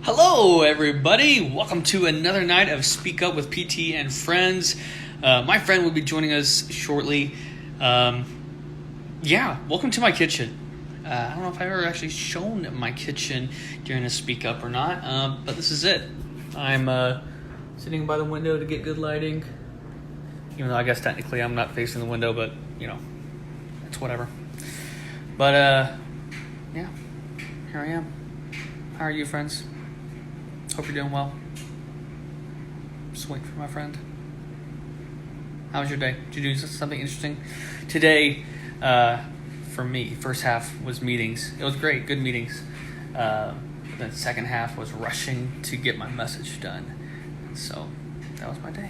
Hello, everybody. Welcome to another night of Speak Up with PT and Friends. My friend will be joining us shortly. Welcome to my kitchen. I don't know if I've ever actually shown my kitchen during a Speak Up or not, but this is it. I'm sitting by the window to get good lighting. Even though I guess technically I'm not facing the window, but, it's whatever. But, here I am. How are you, friends? Hope you're doing well. Just waiting for my friend. How was your day? Did you do something interesting? Today, for me, first half was meetings. It was great, good meetings. The second half was rushing to get my message done. So, that was my day.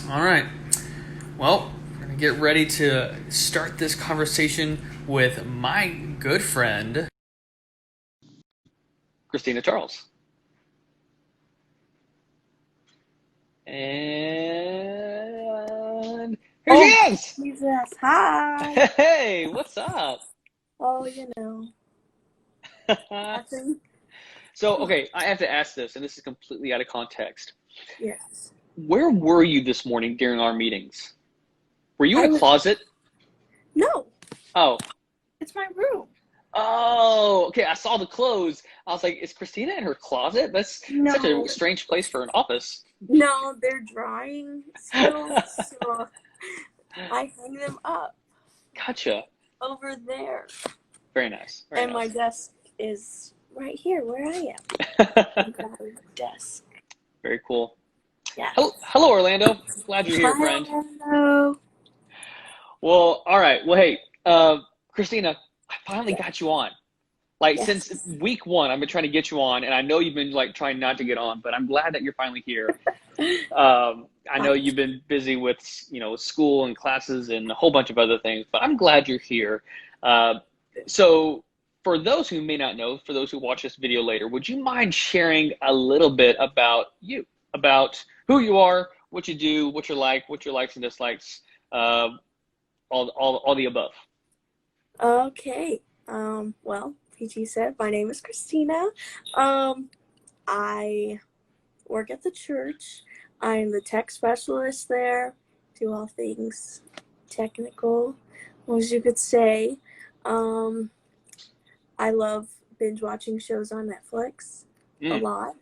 All right. Well, we're going to get ready to start this conversation with my good friend, Christina Charles. And here she is! Jesus, hi! Hey, what's up? Oh, nothing. So, okay, I have to ask this, and this is completely out of context. Yes. Where were you this morning during our meetings? Were you in a closet? No. Oh. It's my room. Oh, okay, I saw the clothes. I was like, is Christina in her closet? That's such a strange place for an office. No, they're drying still, so I hang them up. Gotcha. Over there. Very nice. And my desk is right here where I am. Desk. Very cool. Yeah. Hello, Orlando. Glad you're here, friend. Hello. Well, all right. Well, hey, Christina, I finally got you on. Since week one, I've been trying to get you on, and I know you've been trying not to get on, but I'm glad that you're finally here. I know you've been busy with school and classes and a whole bunch of other things, but I'm glad you're here. So for those who may not know, for those who watch this video later, would you mind sharing a little bit about you, about who you are, what you do, what you're like, what your likes and dislikes, all the above? Okay. Well, PG said, my name is Christina. I work at the church. I'm the tech specialist there. Do all things technical, as you could say. I love binge watching shows on Netflix a lot.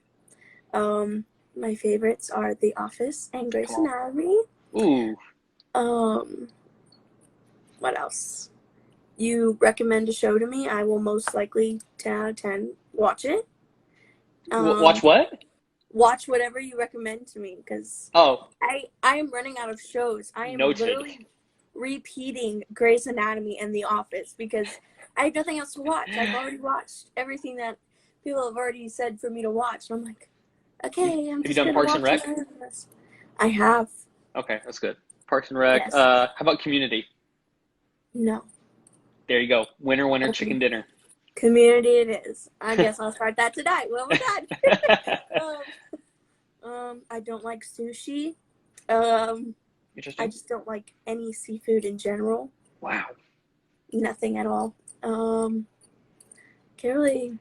My favorites are The Office and Grey's Anatomy. Ooh. What else? You recommend a show to me, I will most likely 10 out of 10 watch it. Watch what? Watch whatever you recommend to me, because I am running out of shows. I am literally repeating Grey's Anatomy and The Office because I have nothing else to watch. I've already watched everything that people have already said for me to watch. And I'm like, okay, I'm just going to watch Parks and Rec? I have. Okay, that's good. Parks and Rec. Yes. How about Community? No. There you go. Winner, chicken dinner. Community it is. I guess I'll start that tonight. Well, we're done. I don't like sushi. Interesting. I just don't like any seafood in general. Wow. Nothing at all. Can't really,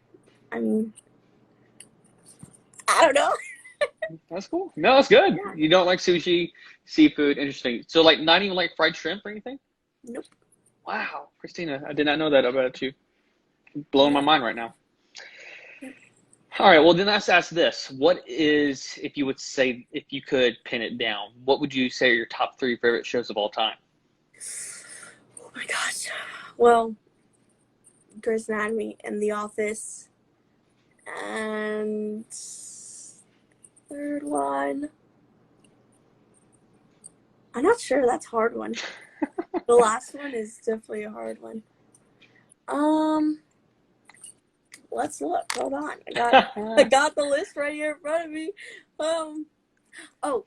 I don't know. That's cool. No, that's good. Yeah. You don't like sushi, seafood. Interesting. So, not even like fried shrimp or anything? Nope. Wow, Christina, I did not know that about you. Blowing my mind right now. All right, well, then let's ask this. What is, if you could pin it down, what would you say are your top 3 favorite shows of all time? Oh my gosh. Well, Grey's Anatomy and The Office. And third one. I'm not sure. That's a hard one. The last one is definitely a hard one. Let's look. Hold on. I got the list right here in front of me.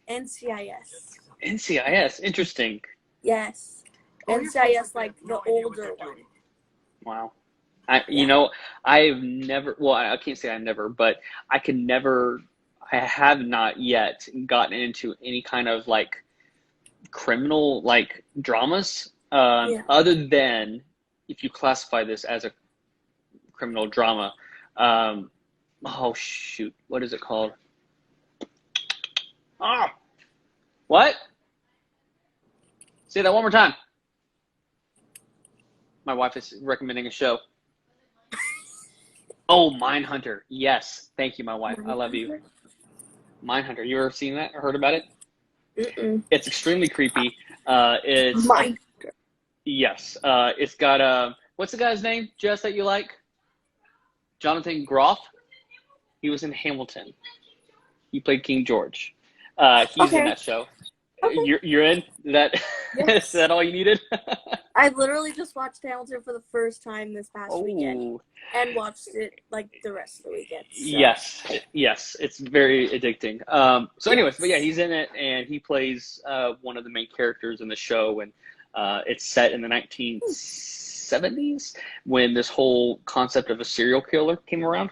NCIS. NCIS. Interesting. Yes. NCIS, like the older one. Wow. I've never, well, I can't say I never, but I have not yet gotten into any kind of criminal dramas, other than if you classify this as a criminal drama, Oh shoot, what is it called? Ah, what? Say that one more time. My wife is recommending a show. Oh, Mindhunter. Yes, thank you, my wife. I love you. Mindhunter. You ever seen that or heard about it? Mm-mm. It's extremely creepy. It's yes. It's got what's the guy's name, Jess, that you like? Jonathan Groff. He was in Hamilton. He played King George. He's in that show. Okay. You're in? Is that all you needed? I literally just watched Hamilton for the first time this past weekend, and watched it like the rest of the weekend. So. Yes, it's very addicting. So, anyways, but yeah, he's in it, and he plays one of the main characters in the show, and it's set in the 1970s when this whole concept of a serial killer came around.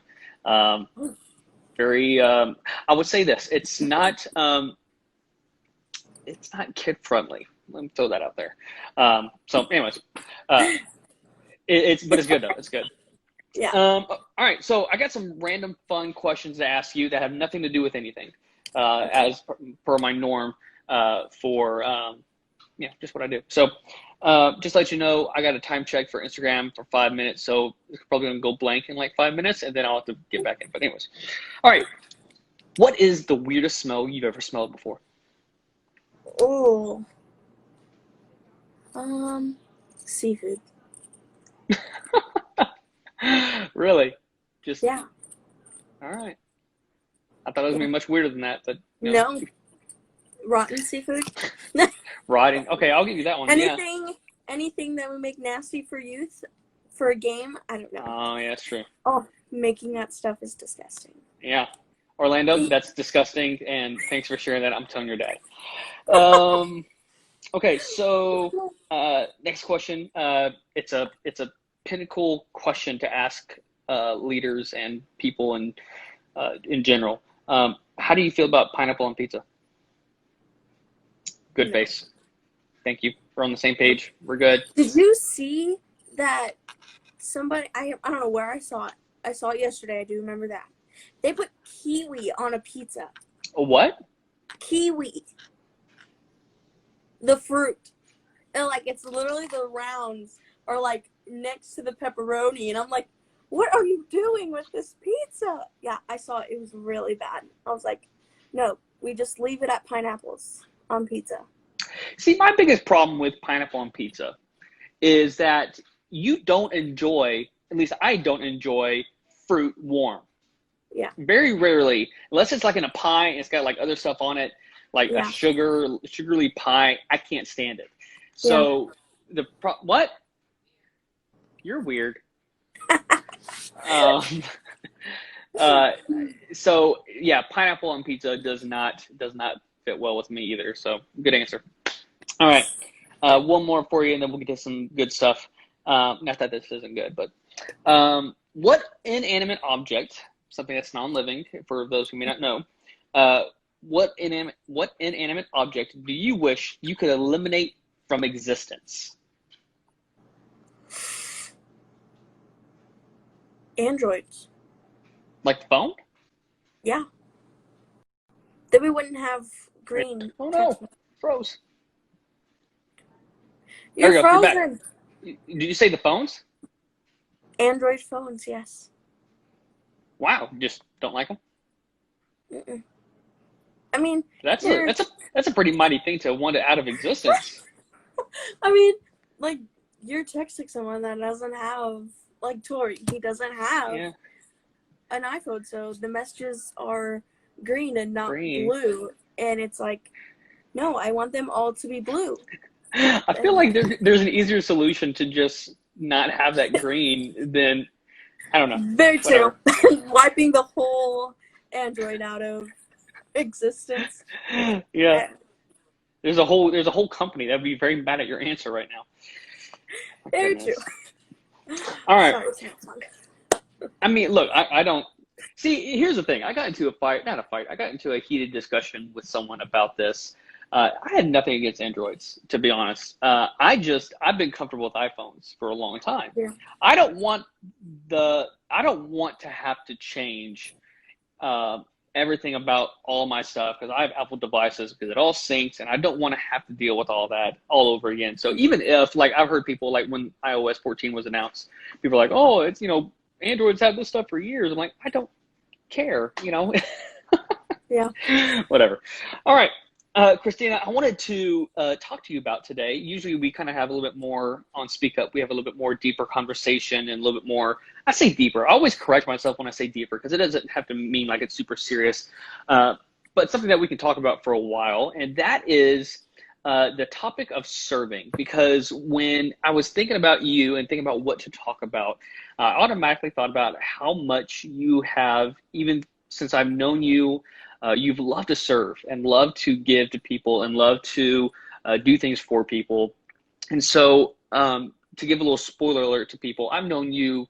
Very, I would say this: it's not kid friendly. Let me throw that out there. So, anyways, but it's good though. It's good. Yeah. All right. So I got some random fun questions to ask you that have nothing to do with anything, as per my norm for just what I do. So just to let you know, I got a time check for Instagram for 5 minutes. So it's probably gonna go blank in like 5 minutes, and then I'll have to get back in. But anyways, all right. What is the weirdest smell you've ever smelled before? Oh. Seafood. Really? Just yeah. All right. I thought it was gonna be much weirder than that, but no. Rotten seafood. Rotting. Okay, I'll give you that one. Anything that would make nasty for youth for a game, I don't know. Oh yeah, that's true. Oh, making that stuff is disgusting. Yeah. Orlando, that's disgusting, and thanks for sharing that. I'm telling your dad. Okay, so next question. It's a pinnacle question to ask leaders and people in general. How do you feel about pineapple on pizza? Good face. Thank you. We're on the same page. We're good. Did you see that somebody, I don't know where I saw it. I saw it yesterday. I do remember that. They put kiwi on a pizza. A what? Kiwi. The fruit. And like, it's literally the rounds are like next to the pepperoni. And I'm like, what are you doing with this pizza? Yeah, I saw it. It was really bad. I was like, no, we just leave it at pineapples on pizza. See, my biggest problem with pineapple on pizza is that you don't enjoy, at least I don't enjoy, fruit warm. Yeah. Very rarely, unless it's like in a pie and it's got like other stuff on it, like a sugary pie, I can't stand it. So what? You're weird. So yeah, pineapple on pizza does not fit well with me either. So good answer. All right, one more for you, and then we'll get to some good stuff. Not that this isn't good, but what inanimate object, something that's non-living, for those who may not know, what inanimate object do you wish you could eliminate from existence? Androids. Like the phone? Yeah. Then we wouldn't have green. Oh no, froze. You're frozen. Did you say the phones? Android phones, yes. Wow, just don't like them? Mm-mm. I mean, that's a pretty mighty thing to want it out of existence. I mean, like, you're texting someone that doesn't have, like Tori, he doesn't have an iPhone, so the messages are green and not blue, and it's like, no, I want them all to be blue. I feel like there's an easier solution to just not have that green than, I don't know. Very true. Wiping the whole Android out of existence. Yeah. There's a whole company that would be very mad at your answer right now. Very true. All right. Sorry, I mean, look, I don't see. Here's the thing. I got into I got into a heated discussion with someone about this. I had nothing against Androids, to be honest. I've been comfortable with iPhones for a long time. Yeah. I don't want I don't want to have to change uh, everything about all my stuff because I have Apple devices because it all syncs, and I don't want to have to deal with all that all over again. So even if, like, I've heard people, like, when iOS 14 was announced, people are like, oh, it's, Androids have this stuff for years. I'm like, I don't care, Yeah. whatever. All right. Christina, I wanted to talk to you about today. Usually we kind of have a little bit more on Speak Up. We have a little bit more deeper conversation and a little bit more, I say deeper. I always correct myself when I say deeper because it doesn't have to mean like it's super serious. But something that we can talk about for a while, and that is the topic of serving. Because when I was thinking about you and thinking about what to talk about, I automatically thought about how much you have, even since I've known you, you've loved to serve and loved to give to people and loved to do things for people. And so to give a little spoiler alert to people, I've known you,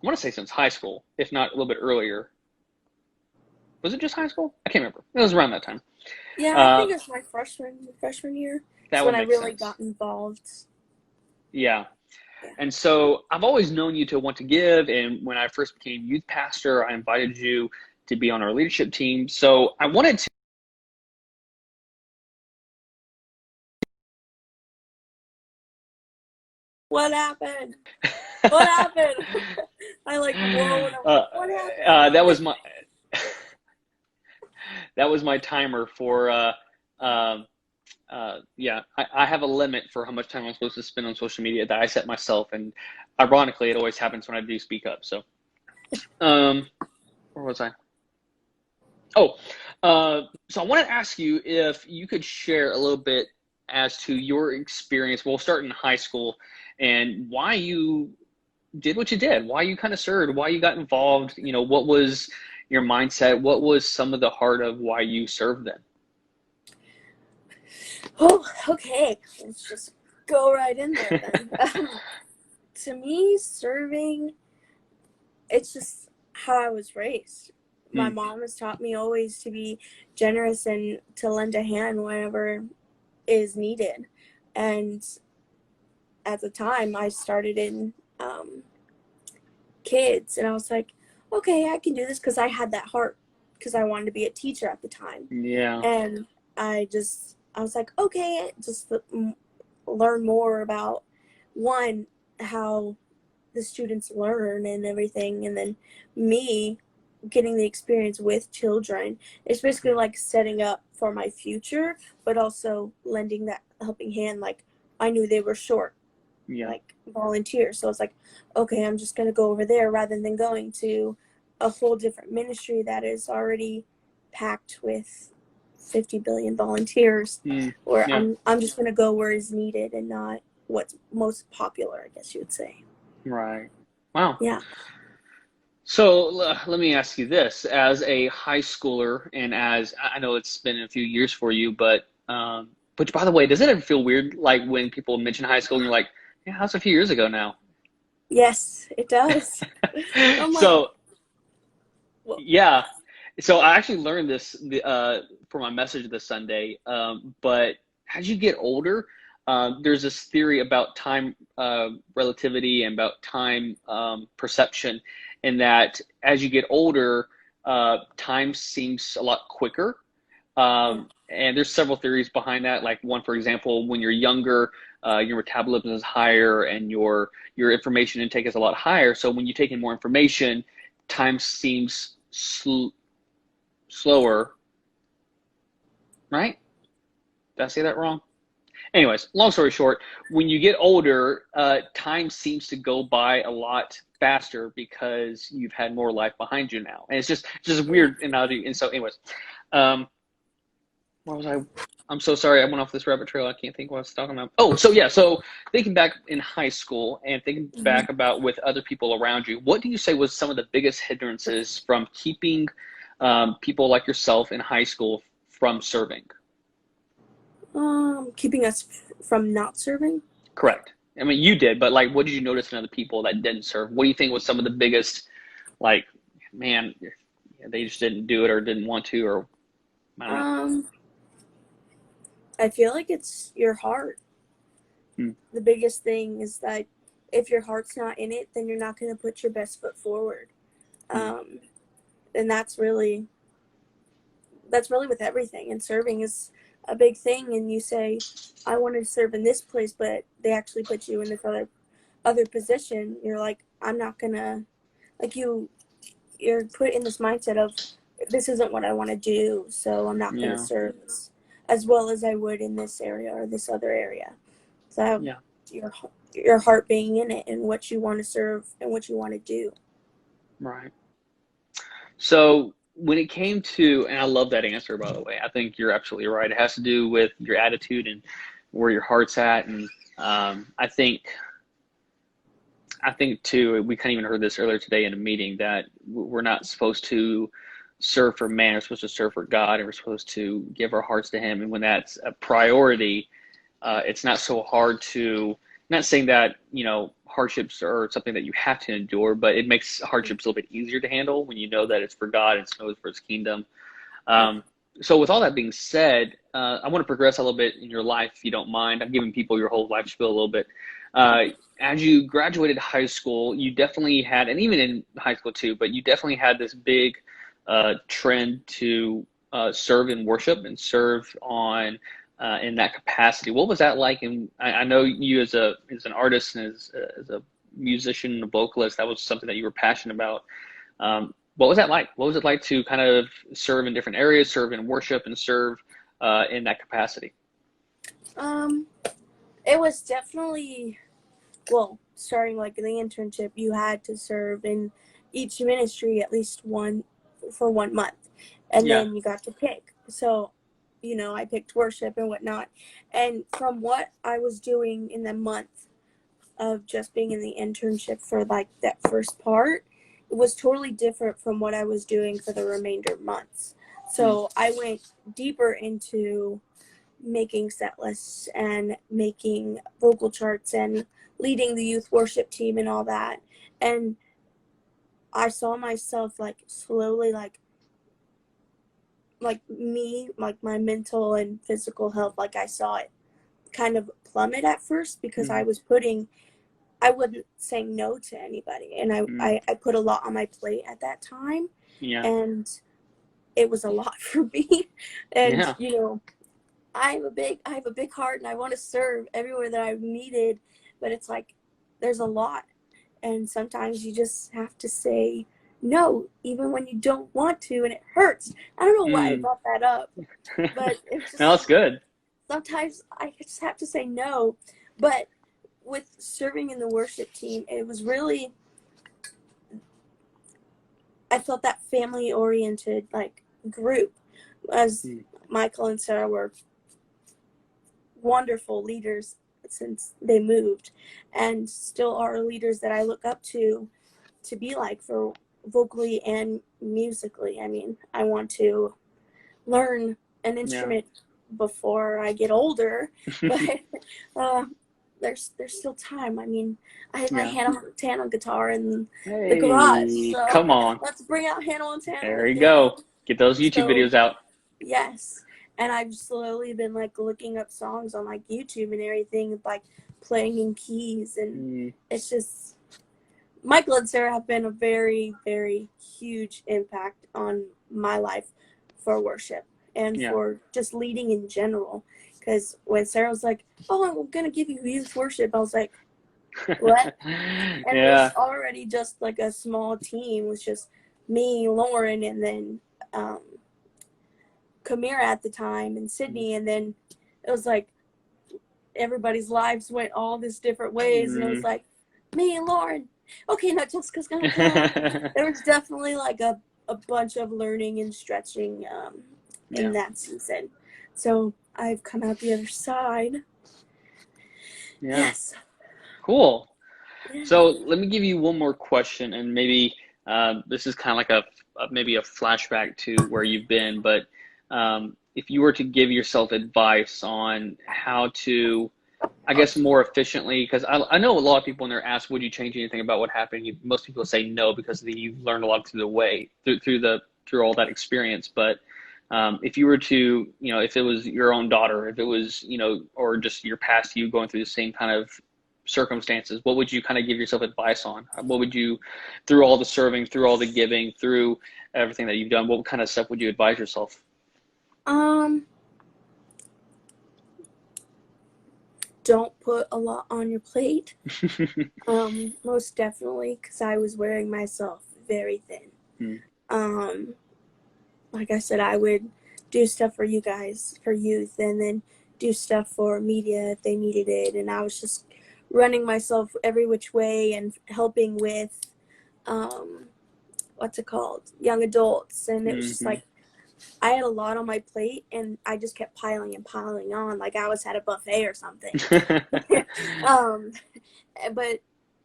I want to say since high school, if not a little bit earlier. Was it just high school? I can't remember. It was around that time. Yeah, I think it was my freshman year. That's when I really got involved. Yeah. And so I've always known you to want to give. And when I first became youth pastor, I invited you to be on our leadership team. So I wanted to. What happened? What happened? I like, whoa. What happened? That was my timer for, yeah, I have a limit for how much time I'm supposed to spend on social media that I set myself. And ironically, it always happens when I do Speak Up. So, where was I? Oh, so I want to ask you if you could share a little bit as to your experience. We'll start in high school and why you did what you did, why you kind of served, why you got involved. What was your mindset? What was some of the heart of why you served then? Oh, okay. Let's just go right in there then. To me, serving, it's just how I was raised. My mom has taught me always to be generous and to lend a hand whenever is needed. And at the time, I started in kids, and I was like, okay, I can do this because I had that heart because I wanted to be a teacher at the time. Yeah. And I was like, okay, just learn more about, one, how the students learn and everything, and then me getting the experience with children. It's basically like setting up for my future, but also lending that helping hand. Like, I knew they were short, like volunteers, so I was like, okay, I'm just gonna go over there rather than going to a whole different ministry that is already packed with 50 billion volunteers, or I'm just gonna go where is needed and not what's most popular, I guess you would say. Right. Wow. Yeah. So let me ask you this: as a high schooler, and as I know it's been a few years for you, but which, by the way, does it ever feel weird, like when people mention high school and you're like, yeah, that's a few years ago now? Yes, it does. So yeah. So I actually learned this for my message this Sunday. But as you get older, there's this theory about time relativity and about time perception, and that as you get older, time seems a lot quicker. And there's several theories behind that. Like one, for example, when you're younger, your metabolism is higher and your information intake is a lot higher. So when you take in more information, time seems slower, right? Did I say that wrong? Anyways, long story short, when you get older, time seems to go by a lot faster because you've had more life behind you now. And it's just a weird analogy. And so anyways, where was I? I'm so sorry. I went off this rabbit trail. I can't think what I was talking about. Oh, so yeah. So thinking back in high school and thinking back about with other people around you, what do you say was some of the biggest hindrances from keeping people like yourself in high school from serving? Keeping us from not serving? Correct. I mean, you did, but like, what did you notice in other people that didn't serve? What do you think was some of the biggest, like, man, they just didn't do it or didn't want to, or I don't know. I feel like it's your heart. The biggest thing is that if your heart's not in it, then you're not going to put your best foot forward. And that's really with everything. And serving is a big thing. And you say, I want to serve in this place, but they actually put you in this other position. You're like, I'm not going to, like you're put in this mindset of, this isn't what I want to do, so I'm not going to serve as well as I would in this area or this other area. So your heart being in it and what you want to serve and what you want to do. Right. So when it came to, and I love that answer, by the way, I think you're absolutely right. It has to do with your attitude and where your heart's at. And I think too, we kind of even heard this earlier today in a meeting, that we're not supposed to serve for man, we're supposed to serve for God, and we're supposed to give our hearts to him. And when that's a priority, it's not so hard to, not saying that, hardships are something that you have to endure, but it makes hardships a little bit easier to handle when you know that it's for God and it's for his kingdom. So with all that being said, I want to progress a little bit in your life, if you don't mind. I'm giving people your whole life spiel a little bit. As you graduated high school, you definitely had, and even in high school too, but you definitely had this big trend to serve in worship and serve on in that capacity. What was that like? And I know you as an artist and as a musician and a vocalist, that was something that you were passionate about. What was that like? What was it like to kind of serve in different areas, serve in worship, and serve in that capacity? It was definitely, starting like the internship, you had to serve in each ministry at least for 1 month. And then you got to pick. So, I picked worship and whatnot. And from what I was doing in the month of just being in the internship for like that first part, it was totally different from what I was doing for the remainder months. So I went deeper into making set lists and making vocal charts and leading the youth worship team and all that. And I saw myself like slowly like my mental and physical health, like I saw it kind of plummet at first because I wasn't saying no to anybody. And I put a lot on my plate at that time. Yeah. And it was a lot for me. And, I have a big heart and I want to serve everywhere that I've needed, but it's like, there's a lot. And sometimes you just have to say no, even when you don't want to, and it hurts. I don't know why I brought that up, but it's just, no, that's good. Sometimes I just have to say no. But with serving in the worship team, it was really, I felt that family-oriented like group, as Michael and Sarah were wonderful leaders since they moved, and still are leaders that I look up to be like for vocally and musically. I mean, I want to learn an instrument before I get older, but there's still time. I mean, I have my Hannah Montana guitar in the garage. So come on, let's bring out Hannah Montana. There you go. Get those YouTube videos out. Yes. And I've slowly been like looking up songs on like YouTube and everything, like playing in keys, and it's just, Michael and Sarah have been a very, very huge impact on my life for worship and for just leading in general. Because when Sarah was like, "Oh, I'm gonna give you youth worship," I was like, "What?" And it was already just like a small team. It was just me, Lauren, and then Kamira at the time, and Sydney, and then it was like everybody's lives went all these different ways, and it was like me and Lauren. Okay, no, Jessica's gonna come. There was definitely like a bunch of learning and stretching in that season. So I've come out the other side. Yeah. Yes. Cool. Yeah. So let me give you one more question, and maybe this is kind of like maybe a flashback to where you've been, but if you were to give yourself advice on how to, I guess, more efficiently, because I know a lot of people when they're asked, would you change anything about what happened? Most people say no, because you've learned a lot through all that experience. But If you were to, if it was your own daughter, if it was, or just your past you going through the same kind of circumstances, what would you kind of give yourself advice on? What would you, through all the serving, through all the giving, through everything that you've done, what kind of stuff would you advise yourself? Don't put a lot on your plate. Most definitely, because I was wearing myself very thin. Like I said, I would do stuff for you guys, for youth, and then do stuff for media if they needed it. And I was just running myself every which way and helping with, what's it called? Young adults. And it was just like, I had a lot on my plate and I just kept piling and piling on like I was at a buffet or something. But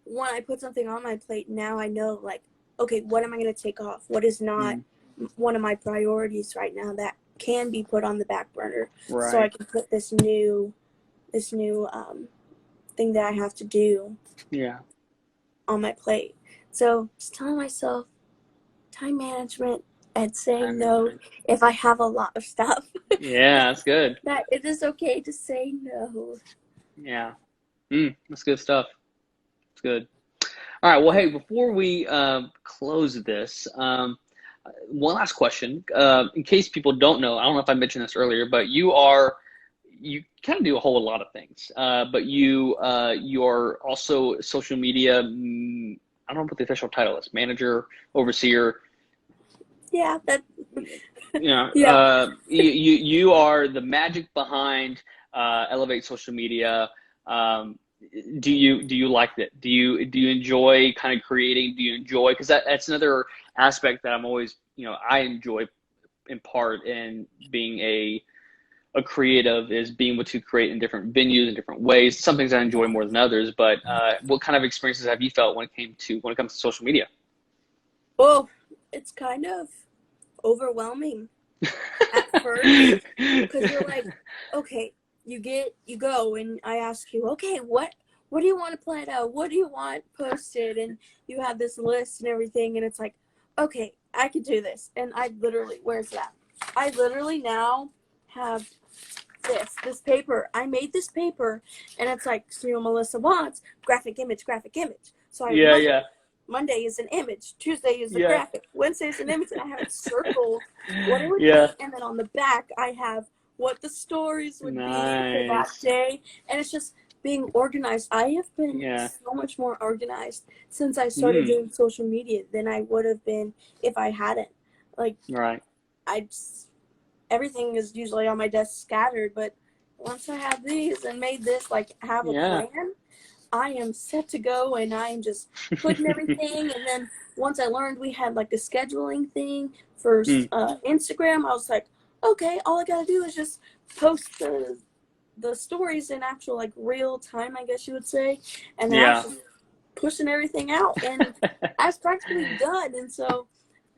when I put something on my plate, now I know, like, okay, what am I going to take off? What is not one of my priorities right now that can be put on the back burner, so I can put this new thing that I have to do on my plate. So just telling myself time management and saying no if I have a lot of stuff. Yeah, that's good. That it is okay to say no. Yeah. That's good stuff. It's good. All right. Well, hey, before we close this, one last question. In case people don't know, I don't know if I mentioned this earlier, but you kind of do a whole lot of things. But you are also social media, I don't know what the official title is, manager, overseer. Yeah, that. You are the magic behind Elevate Social Media. Do you like it? Do you enjoy kind of creating? Do you enjoy, because that's another aspect that I'm always, I enjoy in part in being a creative, is being able to create in different venues in different ways. Some things I enjoy more than others, but what kind of experiences have you felt when it comes to social media? Well, it's kind of overwhelming at first, because you're like, okay, you go and I ask you, okay, what do you want to plan out? What do you want posted? And you have this list and everything, and it's like, okay, I could do this. And I literally, where's that? I literally now have this paper. I made this paper, and it's like, Melissa wants graphic image. So Monday is an image, Tuesday is a graphic, Wednesday is an image, and I have it circled what it would be, and then on the back I have what the stories would be for that day, and it's just being organized. I have been so much more organized since I started doing social media than I would have been if I hadn't. Like, everything is usually on my desk scattered, but once I have these and made this, like, have a plan, I am set to go, and I am just putting everything. And then once I learned we had like a scheduling thing for Instagram, I was like, okay, all I gotta do is just post the stories in actual, like, real time, I guess you would say, and then I was just pushing everything out, and I was practically done. And so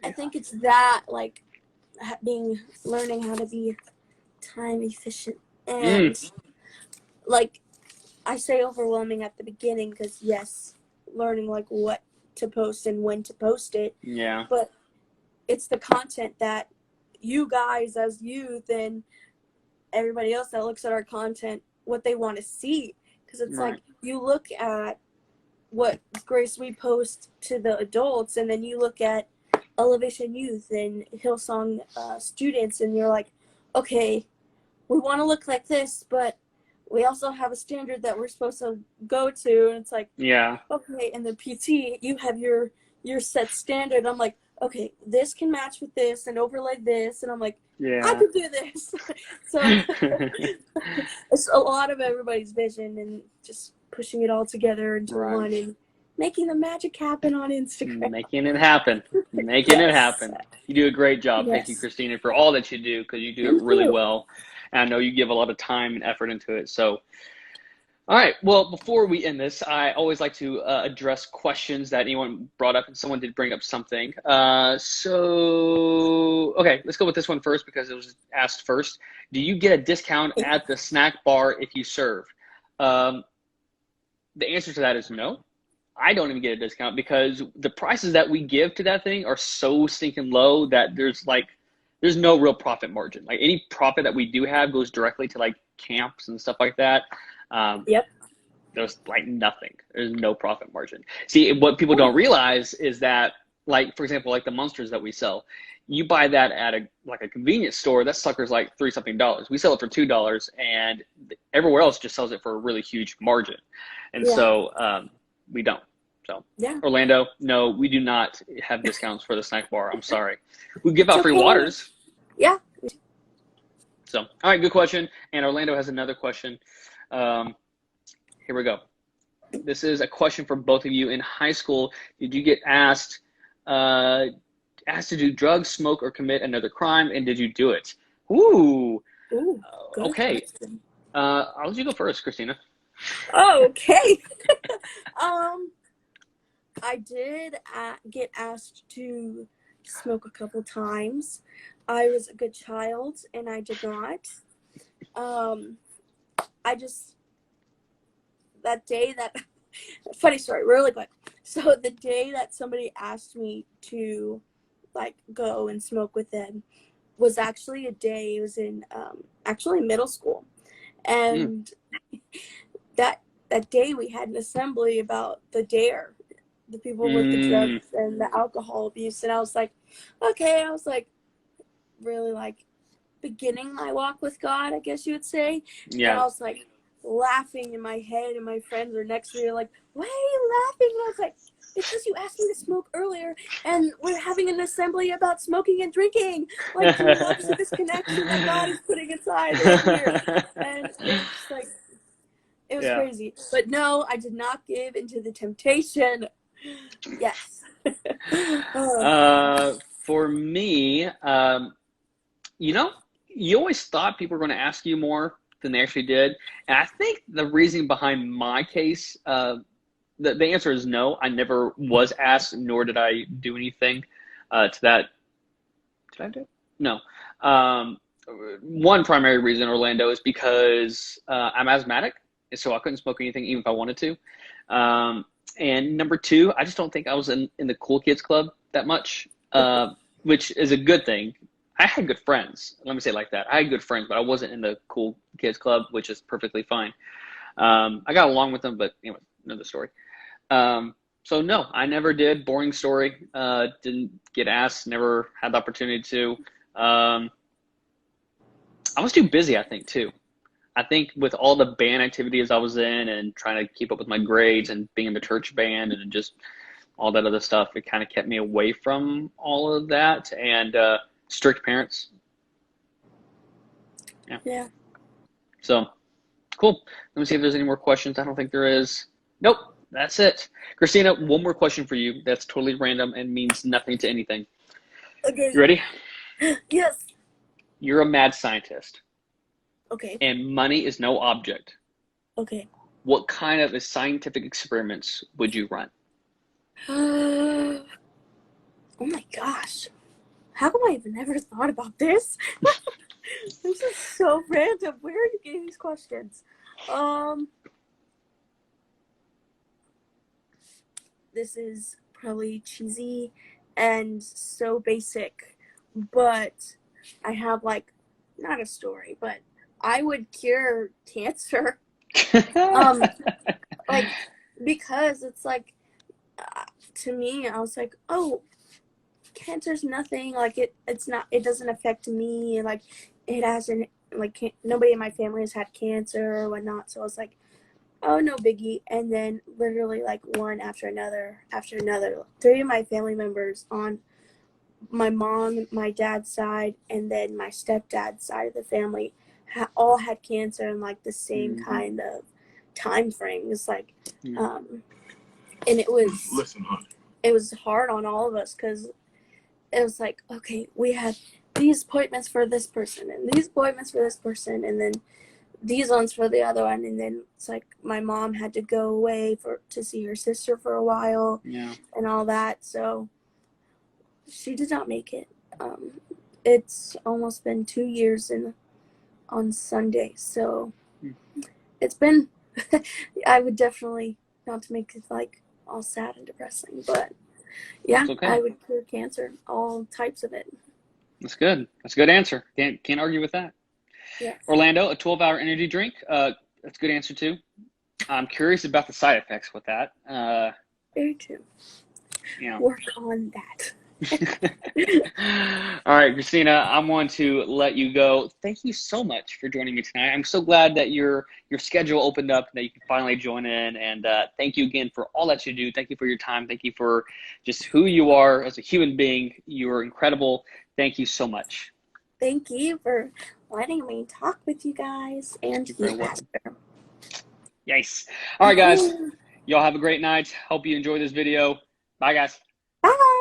I think it's that, like, learning how to be time efficient, and like, I say overwhelming at the beginning, because learning like what to post and when to post it. Yeah. But it's the content that you guys as youth and everybody else that looks at our content, what they want to see. Because it's like, you look at what Grace we post to the adults, and then you look at Elevation Youth and Hillsong students, and you're like, okay, we want to look like this, but we also have a standard that we're supposed to go to. And it's like, okay, and the PT, you have your set standard. I'm like, okay, this can match with this and overlay this. And I'm like, I can do this. So it's a lot of everybody's vision and just pushing it all together into one and making the magic happen on Instagram. Making it happen. It happen. You do a great job. Thank you, Christina, for all that you do, because you do it really well. And I know you give a lot of time and effort into it. So, all right. Well, before we end this, I always like to address questions that anyone brought up, and someone did bring up something. Okay, let's go with this one first because it was asked first. Do you get a discount at the snack bar if you serve? The answer to that is no. I don't even get a discount because the prices that we give to that thing are so stinking low that there's like there's no real profit margin. Like any profit that we do have goes directly to like camps and stuff like that. Yep. There's like nothing. There's no profit margin. See, what people don't realize is that, like, for example, like the monsters that we sell, you buy that at a convenience store, that sucker's like $3 something. We sell it for $2, and everywhere else just sells it for a really huge margin. And so we don't. So Orlando, no, we do not have discounts for the snack bar. I'm sorry. We give out free waters. Yeah. So, all right, good question. And Orlando has another question. Here we go. This is a question for both of you. In high school, did you get asked to do drugs, smoke, or commit another crime, and did you do it? Ooh. Okay. I'll let you go first, Christina. Okay. I did get asked to smoke a couple times. I was a good child, and I did not. That day that, funny story, really quick. So the day that somebody asked me to like go and smoke with them was actually a day, it was in actually middle school. And that day we had an assembly about the DARE, the people with the drugs and the alcohol abuse. And I was like, okay, I was like really like beginning my walk with God, I guess you would say. Yeah. And I was like laughing in my head, and my friends were next to me like, why are you laughing? And I was like, because you asked me to smoke earlier, and we're having an assembly about smoking and drinking. Like, do you not see this connection that God is putting inside right here? And it was just like, it was crazy. But no, I did not give into the temptation. Yes. For me, you always thought people were going to ask you more than they actually did. And I think the reason behind my case, the answer is no. I never was asked, nor did I do anything to that. Did I do it? No. One primary reason, Orlando, is because I'm asthmatic, and so I couldn't smoke anything even if I wanted to. And number two, I just don't think I was in the cool kids club that much, which is a good thing. I had good friends. Let me say it like that. I had good friends, but I wasn't in the cool kids club, which is perfectly fine. I got along with them, but anyway, another story. So no, I never did. Boring story. Didn't get asked. Never had the opportunity to. I was too busy, I think, too. I think with all the band activities I was in and trying to keep up with my grades and being in the church band and just all that other stuff, it kind of kept me away from all of that. And strict parents. Yeah. So, cool. Let me see if there's any more questions. I don't think there is. Nope. That's it. Christina, one more question for you that's totally random and means nothing to anything. Okay. You ready? Yes. You're a mad scientist. Okay. And money is no object. Okay. What kind of scientific experiments would you run? Oh my gosh. How come I've never thought about this? This is so random. Where are you getting these questions? This is probably cheesy and so basic, but I have like, not a story, but I would cure cancer. Like, because it's like, to me, I was like, oh, cancer's nothing. Like it's not. It doesn't affect me. Like it hasn't. Like nobody in my family has had cancer or whatnot. So I was like, oh, no biggie. And then literally like one after another, 3 of my family members on my mom, my dad's side, and then my stepdad's side of the family all had cancer in like the same kind of time frame. It's like, and it was hard on all of us because it was like, okay, we had these appointments for this person and these appointments for this person, and then these ones for the other one, and then it's like my mom had to go away to see her sister for a while, and all that. So she did not make it. It's almost been 2 years on Sunday, so it's been. I would definitely, not to make it like all sad and depressing, but yeah, okay. I would cure cancer, all types of it. That's good. That's a good answer. Can't argue with that. Yes. Orlando, a 12-hour energy drink. That's a good answer too. I'm curious about the side effects with that. Me too. Yeah. Work on that. All right, Christina, I'm going to let you go. Thank you so much for joining me tonight. I'm so glad that your schedule opened up and that you can finally join in. And thank you again for all that you do. Thank you for your time. Thank you for just who you are as a human being. You're incredible. Thank you so much. Thank you for letting me talk with you guys and you, Pastor. Yes. All right, guys. Y'all have a great night. Hope you enjoy this video. Bye, guys. Bye.